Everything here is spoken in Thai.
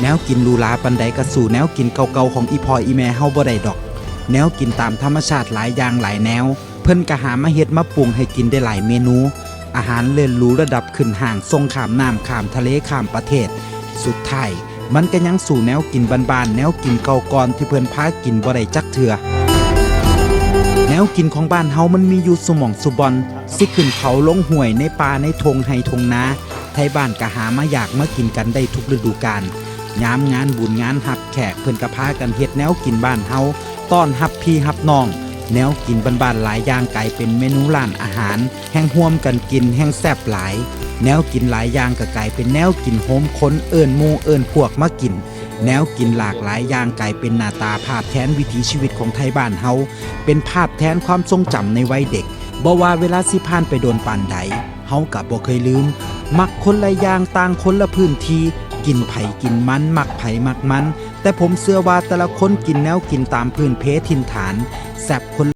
แนวกินลูลาปันใดก็สู่แนวกินเก่าๆของอีพออีแม่เฮาบ่ได้ดอกแนวกินตามธรรมชาติหลายอย่างหลายแนวเพิ่นก็หามาเฮ็ดมาปรุงให้กินได้หลายเมนูอาหารเลิศหรูระดับขึ้นห่างส่งข้ามน้ำข้ามทะเลข้ามประเทศสุดท้ายมันก็ยังสู่แนวกินบ้านๆแนวกินเก่าก่อนที่เพิ่นพากินบ่ได้จักเทื่อแนวกินของบ้านเฮามันมีอยู่สุหม่องสุบอนสิขึ้นเขาลงห้วยในป่าในทงไห้ทงนาไทบ้านก็หามาอยากมากินกันได้ทุกฤดูกาลยามงานบุญงานรับแขกเพิ่นก็พากันเฮ็ดแนวกินบ้านเฮาต้อนรับพี่รับน้องแนวกินบ้านๆหลายอย่างกลายเป็นเมนูร้านอาหารแห่งร่วมกันกินแห่งแซ่บหลายแนวกินหลายอย่างก็กลายเป็นแนวกินโฮมคนเอิ้นหมู่เอิ้นพวกมากินแนวกินหลากหลายอย่างกลายเป็นหน้าตาภาพแทนวิถีชีวิตของไทยบ้านเฮาเป็นภาพแทนความทรงจำในวัยเด็กบ่ว่าเวลาสิผ่านไปโดนปานใดเฮาก็บ่เคยลืมมักคนละอย่างต่างคนละพื้นที่กินไผกินมันมักไผมักมันแต่ผมเชื่อว่าแต่ละคนกินแนวกินตามพื้นเพถิ่นฐานแซ่บคน